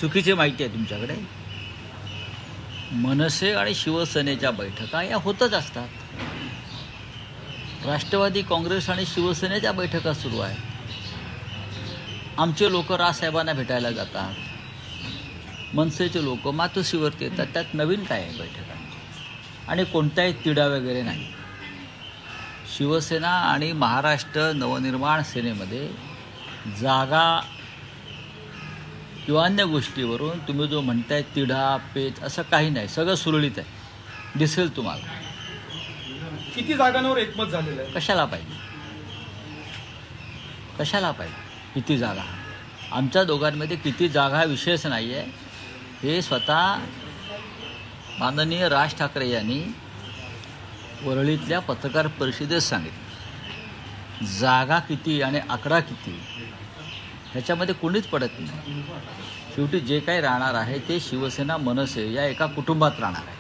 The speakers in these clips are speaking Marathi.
चुकीची माहिती आहे तुमच्याकडे. मनसे आणि शिवसेनेच्या बैठका या होतच असतात. राष्ट्रवादी काँग्रेस आणि शिवसेनेच्या बैठका सुरू आहेत. आमचे लोक राजसाहेबांना भेटायला जातात, मनसेचे लोक मातोश्रीवरती येतात. त्यात नवीन काय आहे बैठकांची? आणि कोणताही तिढा वगैरे नाही. शिवसेना आणि महाराष्ट्र नवनिर्माण सेनेमध्ये जागा किंवा अन्य गोष्टीवरून तुम्ही जो म्हणताय तिढा पेच असं काही नाही. सगळं सुरळीत आहे, दिसेल तुम्हाला. किती जागांवर एकमत झालेलं आहे? कशाला पाहिजे? कशाला पाहिजे किती जागा? आमच्या दोघांमध्ये किती जागा हा विषयच नाही आहे. हे स्वतः माननीय राज ठाकरे यांनी वरळीतल्या पत्रकार परिषदेत सांगितलं. जागा किती आणि आकडा किती ह्याच्यामध्ये कोणीच पडत नाही. शेवटी जे काही राहणार आहे ते शिवसेना मनसे या एका कुटुंबात राहणार आहे.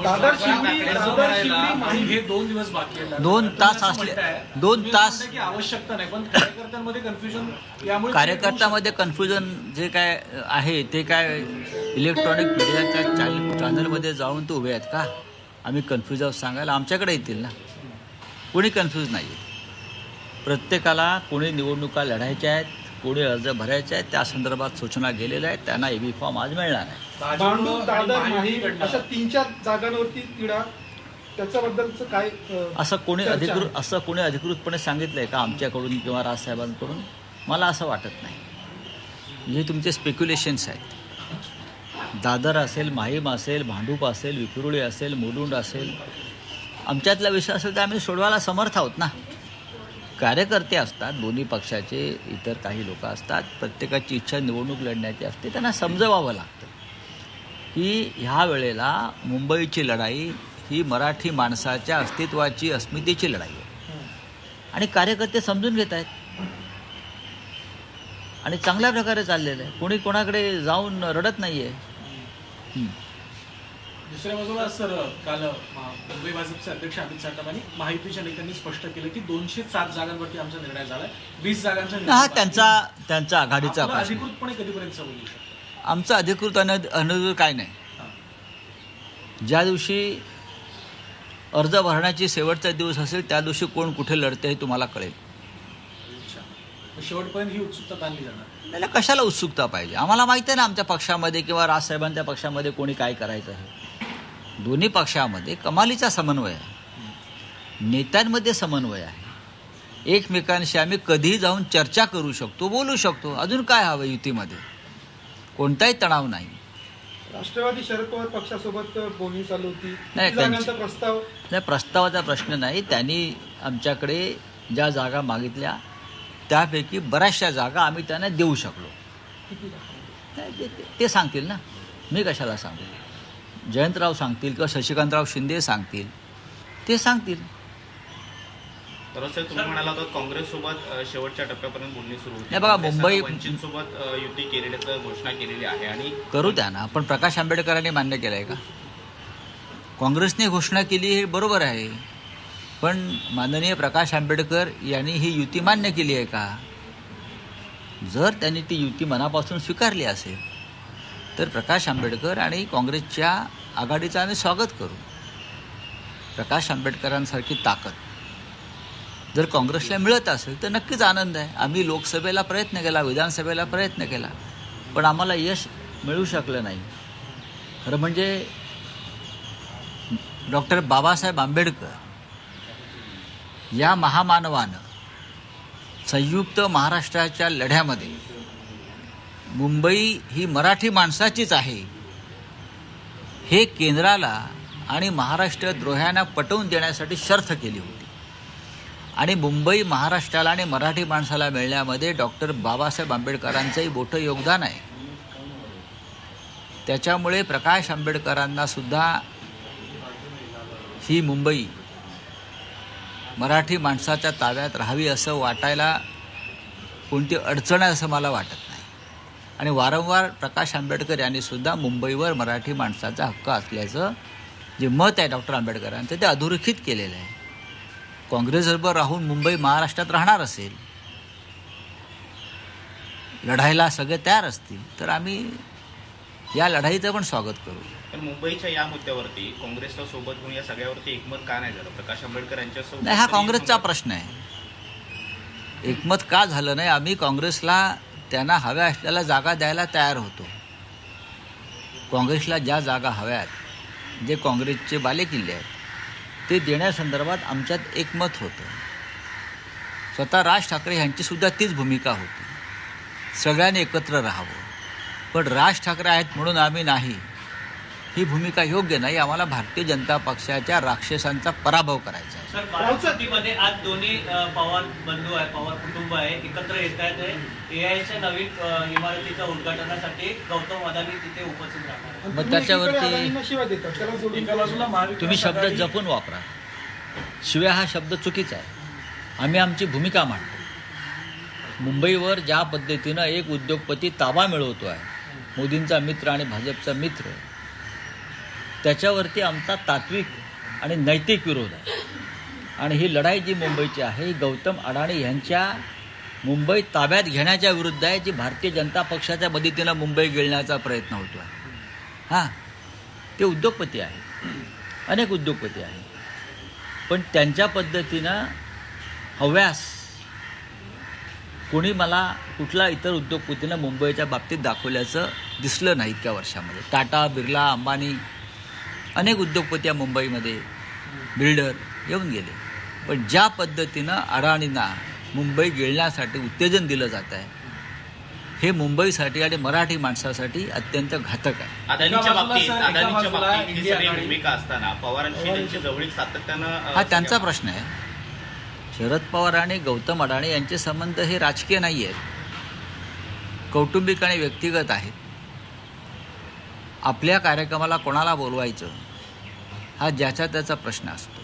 दादर शिवडी हे 2 दिवस बाकी आहेत. 2 तास असले, 2 तास की आवश्यकता नाही, पण कार्यकर्त्यांमध्ये कन्फ्युजन यामुळे कार्यकर्त्यामध्ये कन्फ्युजन जे काय आहे ते काय इलेक्ट्रॉनिक मीडियाच्या चॅनलमध्ये जाऊन ते उभे आहेत का? आम्ही कन्फ्यूज आहोत सांगायला? आमच्याकडे येतील ना. कोणी कन्फ्यूज नाही आहे. प्रत्येकाला कोणी निवडणुका लढायच्या आहेत, कोणी अर्ज भरायचे आहेत, त्या संदर्भात सूचना गेलेल्या आहेत. त्यांना एबी फॉर्म आज मिळणार आहे. भांडूप, दादर, माही अशा 3-4 जागांवरती तिढा, त्याच्याबद्दलचं काय असं कोणी चर्चा? कोणी अधिकृतपणे सांगितलं आहे का आमच्याकडून किंवा राजसाहेबांकडून? मला असं वाटत नाही. हे तुमचे स्पेक्युलेशन्स आहेत. दादर असेल, माहीम असेल, भांडूप असेल, विक्रोळी असेल, मुलुंड असेल, आमच्यातला विषय असेल तर आम्ही सोडवायला समर्थ आहोत ना. कार्यकर्ते असतात, दोन्ही पक्षाचे इतर काही लोक असतात. प्रत्येकाची इच्छा निवडणूक लढण्याची असते. त्यांना समजवावं लागतं की ह्या वेळेला मुंबईची लढाई ही मराठी माणसाच्या अस्तित्वाची, अस्मितेची लढाई आहे. आणि कार्यकर्ते समजून घेत आहेत आणि चांगल्या प्रकारे चाललेलं आहे. कोणी कोणाकडे जाऊन रडत नाही आहे. दुसऱ्या बाजूला सर, काल मुंबई भाजपचे अध्यक्ष अमित साटम आणि महायुतीच्या नेत्यांनी स्पष्ट केलं की 207 जागांवरती आमचा निर्णय झालाय. 20 जागांचा हा त्यांचा आघाडीचा आपला प्रश्न. अधिकृतपणे कधीपर्यंत समजू शकतो? आमचं अधिकृत अनधिकृत काय नाही. ज्या दिवशी अर्ज भरण्याची शेवटचा दिवस असेल त्या दिवशी कोण कुठे लढते हे तुम्हाला कळेल. शेवटपर्यंत ही उत्सुकता ताणली जाणार. त्याला कशाला उत्सुकता पाहिजे? आम्हाला माहिती आहे ना आमच्या पक्षामध्ये किंवा राजसाहेबांच्या पक्षामध्ये कोणी काय करायचं आहे. दोन्ही पक्षामध्ये कमालीचा समन्वय आहे, नेत्यांमध्ये समन्वय आहे. एकमेकांशी आम्ही कधीही जाऊन चर्चा करू शकतो, बोलू शकतो. अजून काय हवं युतीमध्ये? कोणताही तणाव नाही. राष्ट्रवादी शरद पवार पक्षासोबत बोलणी चालू होती. नाही, किती जागांचा प्रस्ताव? नाही, प्रस्तावाचा प्रश्न नाही. त्यांनी आमच्याकडे ज्या जागा मागितल्या त्यापैकी बऱ्याचशा जागा आम्ही त्यांना देऊ शकलो. नाही, ते सांगतील ना, मी कशाला सांगू? जयंतराव सांगतील किंवा शशिकांतराव शिंदे सांगतील, ते सांगतील. तर सर, तुम्ही म्हणाला होता काँग्रेससोबत शेवटच्या टप्प्यापर्यंत बोलणी सुरू होती. नाही बघा, मुंबई वंचितसोबत युती केल्याचं घोषणा केलेली आहे आणि करू द्या ना. पण प्रकाश आंबेडकरांनी मान्य केलं आहे का? काँग्रेसने घोषणा केली हे बरोबर आहे, पण माननीय प्रकाश आंबेडकर यांनी ही युती मान्य केली आहे का? जर त्यांनी ती युती मनापासून स्वीकारली असेल तर प्रकाश आंबेडकर आणि काँग्रेसच्या आघाडीचं आम्ही स्वागत करू. प्रकाश आंबेडकरांसारखी ताकद जर काँग्रेसला मिळत असेल तर नक्कीच आनंद आहे. आम्ही लोकसभेला प्रयत्न केला, विधानसभेला प्रयत्न केला, पण आम्हाला यश मिळू शकलं नाही. खरं म्हणजे डॉक्टर बाबासाहेब आंबेडकर या महामानवानं संयुक्त महाराष्ट्राच्या लढ्यामध्ये मुंबई ही मराठी माणसाचीच आहे हे केंद्राला आणि महाराष्ट्र द्रोह्यांना पटवून देण्यासाठी शर्त केली होती. आणि मुंबई महाराष्ट्राला आणि मराठी माणसाला मिळण्यामध्ये डॉक्टर बाबासाहेब आंबेडकरांचंही मोठं योगदान आहे. त्याच्यामुळे प्रकाश आंबेडकरांना सुद्धा ही मुंबई मराठी माणसाच्या ताब्यात राहावी असं वाटायला कोणती अडचण आहे असं मला वाटत नाही. आणि वारंवार प्रकाश आंबेडकर यांनी सुद्धा मुंबईवर मराठी माणसाचा हक्क असल्याचं जे मत आहे डॉक्टर आंबेडकरांचं ते अधोरेखित केलेलं आहे. काँग्रेसबरोबर राहून मुंबई महाराष्ट्रात राहणार असेल, लढायला सगळे तयार असतील तर आम्ही या लढाईचं पण स्वागत करू. पण मुंबईच्या या मुद्द्यावरती काँग्रेसला सोबत घेऊन या सगळ्यावरती एकमत का नाही झालं? प्रकाश आंबेडकर यांच्यासोबत नाही, हा काँग्रेसचा प्रश्न आहे. एकमत का झालं नाही? आम्ही काँग्रेसला त्यांना हव्या असलेल्या जागा द्यायला तयार होतो. काँग्रेसला ज्या जागा हव्यात, जे काँग्रेसचे बालेकिल्ले आहेत, ते देण्यासंदर्भात आमच्यात एकमत होतं. स्वतः राज ठाकरे यांचीसुद्धा तीच भूमिका होती, सगळ्यांनी एकत्र राहावं. पण राज ठाकरे आहेत म्हणून आम्ही नाही, ही भूमिका योग्य नाही. आम्हाला भारतीय जनता पक्षाच्या राक्षसांचा पराभव करायचा आहे. सर, बारामतीमध्ये आज दोन्ही पवार बंधू आहे, पवार कुटुंब आहे, एकत्र येत आहेत. एआयच्या नवीन इमारतीच्या उद्घाटनासाठी गौतम अदानी तिथे उपस्थित राहणार आहे. मग त्याच्यावरती अदानींना शिवाय देतात, त्याला जोडून एका बाजूला महाविकास तुम्ही शब्द आघाडी- जपून वापरा. शिवाय हा शब्द चुकीचा आहे. आम्ही आमची भूमिका मांडतो. मुंबईवर ज्या पद्धतीनं एक उद्योगपती ताबा मिळवतो आहे, मोदींचा मित्र आणि भाजपचा मित्र, त्याच्यावरती आमचा तात्विक आणि नैतिक विरोध आहे. आणि ही लढाई जी मुंबईची आहे, ही गौतम अडाणी यांच्या मुंबई ताब्यात घेण्याच्या विरुद्ध आहे, जी भारतीय जनता पक्षाच्या मदतीनं मुंबई गिळण्याचा प्रयत्न होतो आहे. हां, ते उद्योगपती आहेत, अनेक उद्योगपती आहेत, पण त्यांच्या पद्धतीनं हव्यास कोणी मला कुठला इतर उद्योगपतीनं मुंबईच्या बाबतीत दाखवल्याचं दिसलं नाही इतक्या वर्षामध्ये. टाटा, बिर्ला, अंबानी, अनेक उद्योगपती या मुंबईमध्ये बिल्डर येऊन गेले. पण ज्या पद्धतीनं अडाणींना मुंबई गिळण्यासाठी उत्तेजन दिलं जात आहे, हे मुंबईसाठी आणि मराठी माणसासाठी अत्यंत घातक आहे. अदानीच्या बाजूला बाबतीत सर, एका बाजूला ही इंडिया सगळी आघाडी- भूमिका असताना पवारांशी त्यांची जवळीक सातत्यानं हा त्यांचा प्रश्न आहे. शरद पवार आणि गौतम अडाणी यांचे संबंध हे राजकीय नाही आहेत, कौटुंबिक आणि व्यक्तिगत आहेत. आपल्या कार्यक्रमाला कोणाला बोलवायचं हा ज्याचा त्याचा प्रश्न असतो.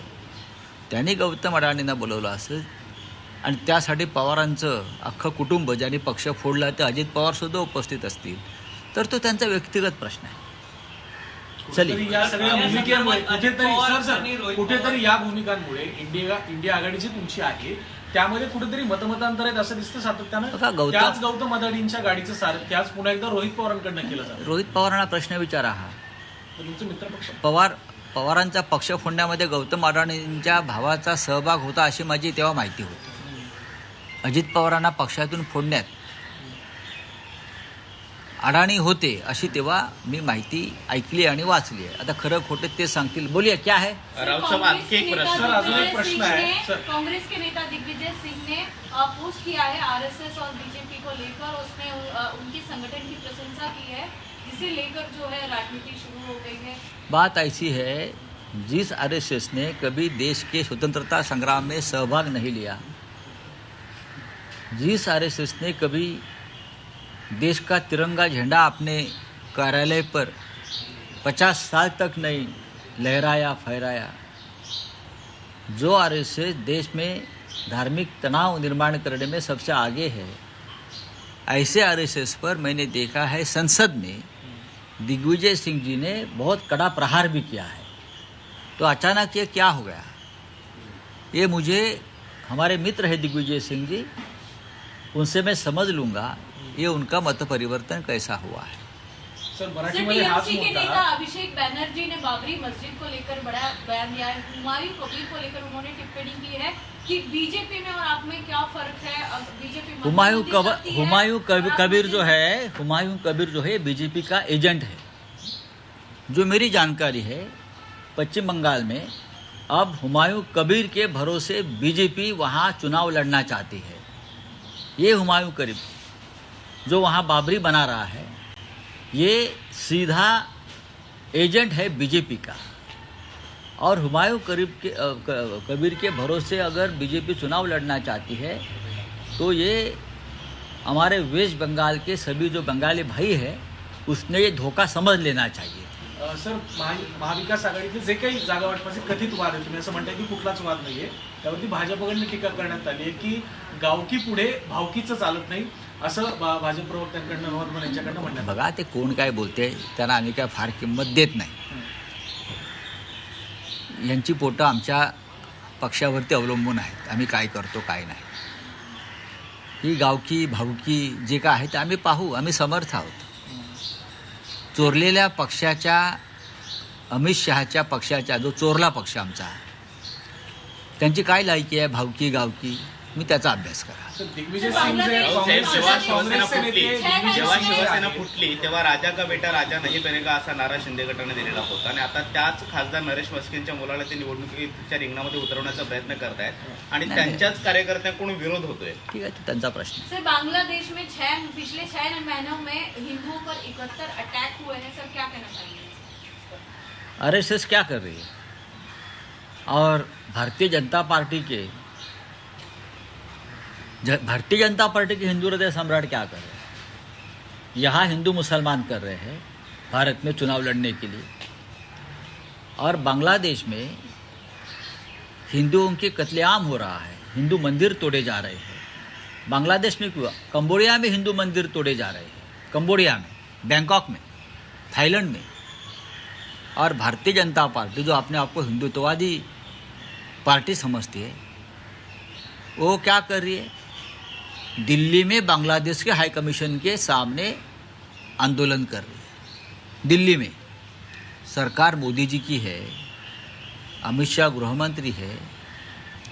त्यांनी गौतम अडाणींना बोलवलं असेल आणि त्यासाठी पवारांचं अख्खं कुटुंब, ज्यांनी पक्ष फोडला ते अजित पवारसुद्धा उपस्थित असतील, तर तो त्यांचा व्यक्तिगत प्रश्न आहे. तरी चलिए, या सगळ्या आणि भूमिकेमुळे अजित कुठेतरी पवार सर आणि सर रोहित कुठेतरी या भूमिकांमुळे इंडिया आघाडी जी तुमची आहे त्यामध्ये कुठेतरी मतमतांतर आहेत असं दिसतं बघा, सातत्यानं. त्याच गौतम अदानींच्या गाडीचं सारथ्य आज पुन्हा एकदा रोहित पवारांकडनं केलं जातं. रोहित पवारांना प्रश्न विचारा. हा तर तुमचं मित्रपक्ष पवारांचा पक्ष फोडण्यामध्ये गौतम अडाणींच्या भावाचा सहभाग होता अशी माझी तेव्हा माहिती होती. अजित पवारांना पक्षातून फोडण्यात अडाणी होते अशी तेव्हा मी माहिती ऐकली आणि वाचली आहे. आता खरं खोटं ते सांगतील. बोलिए, क्या है? राऊत साहेब, आणखी एक प्रश्न. सर, अजून एक प्रश्न आहे. सर. कांग्रेस के नेता दिग्विजय सिंह ने पोस्ट किया है आरएसएस और बीजेपी को लेकर. उसने उनकी संगठन की प्रशंसा की है, जिसे लेकर जो है राजनीति शुरू हो गई है. बात ऐसी है, जिस आरएसएस ने कभी देश के स्वतंत्रता संग्राम में सहभाग नहीं लिया, जिस आरएसएस ने कभी देश का तिरंगा झंडा अपने कार्यालय पर 50 साल तक नहीं लहराया फहराया, जो आरएसएस देश में धार्मिक तनाव निर्माण करने में सबसे आगे है, ऐसे आरएसएस पर मैंने देखा है संसद में दिग्विजय सिंह जी ने बहुत कड़ा प्रहार भी किया है. तो अचानक ये क्या हो गया? ये मुझे, हमारे मित्र है दिग्विजय सिंह जी, उनसे मैं समझ लूँगा ये उनका मत परिवर्तन कैसा हुआ है. सर, सर, मराठीमध्ये हाच टीएमसी के नेता मुद्दा. अभिषेक बैनर्जी ने बाबरी मस्जिद को लेकर बड़ा बयान दिया है. हुमायूं कबीर को लेकर उन्होंने टिप्पणी की है कि बीजेपी में और आप में क्या फर्क है. अब बीजेपी हुमायूं कबीर जो है, हुमायूं कबीर जो है बीजेपी का एजेंट है. जो मेरी जानकारी है, पश्चिम बंगाल में अब हुमायूं कबीर के भरोसे बीजेपी वहाँ चुनाव लड़ना चाहती है. ये हुमायूं कबीर जो वहाँ बाबरी बना रहा है, ये सीधा एजेंट है बीजेपी का. और हुमायूं कबीर के भरोसे अगर बीजेपी चुनाव लड़ना चाहती है तो ये हमारे वेस्ट बंगाल के सभी जो बंगाली भाई है उसने ये धोखा समझ लेना चाहिए. सर, महाविकास आघाडीचे जे काही जागा वाटपाचे कथित वाद आहे, तुम्ही असं म्हणताय की कुठलाच वाद नाहीये, त्यावरती भाजपकडनं टीका करण्यात आली आहे की गावकी पुढे भावकीचं चालत नाही असं भाजप प्रवक्त्यांकडनं नवाब यांच्याकडनं म्हणण्यात आलं. बघा, ते कोण काय बोलते त्यांना आम्ही काय फार किंमत देत नाही. यांची पोटं आमच्या पक्षावरती अवलंबून आहेत, आम्ही काय करतो काय नाही. ही गावकी भावकी जे काय आहे ते आम्ही पाहू, आम्ही समर्थ आहोत. चोरलेल्या पक्षाच्या, अमित शहाच्या पक्षाच्या, जो चोरला पक्ष आमचा, त्यांची काय लायकी आहे, भावकी गावकी, मी त्याचा अभ्यास करा. सर, दिग्विजय सिंग जे साहेब, जेव्हा शिवसेना काँग्रेसचे फुटली नेते दिग्विजय जेव्हा सिंग जे शिवसेना आहेत, फुटली तेव्हा राजा का बेटा राजा नाही बनेगा असा नारा शिंदे गटाने दिलेला होता आणि आता त्याच खासदार नरेश मस्किनच्या मुलाला ते निवडणुकीच्या रिंगणामध्ये उतरवण्याचा प्रयत्न करतायत आणि नाही. त्यांच्याच कार्यकर्त्यांकडून विरोध होतोय. ठीक आहे, तो त्यांचा प्रश्न. सर, बांग्लादेश में पिछले 6 महीनों में हिंदुओं पर 71 अटैक हुए हैं, सर क्या कहना चाहिए? आरएसएस क्या कर रही है और भारतीय जनता पार्टी के हिंदू हृदय सम्राट क्या कर रहे हैं? यहाँ हिंदू मुसलमान कर रहे हैं भारत में चुनाव लड़ने के लिए, और बांग्लादेश में हिंदुओं के कत्लेआम हो रहा है, हिंदू मंदिर तोड़े जा रहे हैं. बांग्लादेश में क्यों? कंबोडिया में हिंदू मंदिर तोड़े जा रहे हैं, कंबोडिया में, बैंकॉक में, थाईलैंड में. और भारतीय जनता पार्टी जो अपने आप को हिंदुत्ववादी पार्टी समझती है, वो क्या कर रही है? दिल्ली में बांग्लादेश के हाई कमीशन के सामने आंदोलन कर रही है. दिल्ली में सरकार मोदी जी की है, अमित शाह गृहमंत्री है.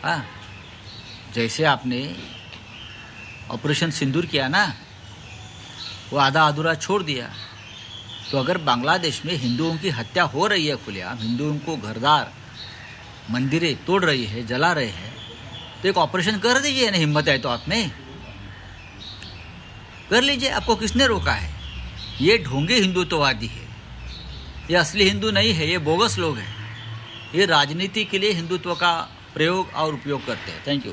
हाँ, जैसे आपने ऑपरेशन सिंदूर किया ना, वो आधा अधूरा छोड़ दिया. तो अगर बांग्लादेश में हिंदुओं की हत्या हो रही है खुलेआम, हिंदुओं को घरदार मंदिरें तोड़ रही है, जला रहे हैं, तो एक ऑपरेशन कर दीजिए ना, हिम्मत है तो आपने कर लीजिए. आपको किसने रोका है? ये ढोंगे हिंदुत्ववादी है, ये असली हिंदू नहीं है, ये बोगस लोग हैं. ये राजनीति के लिए हिंदुत्व का प्रयोग और उपयोग करते हैं. Thank you.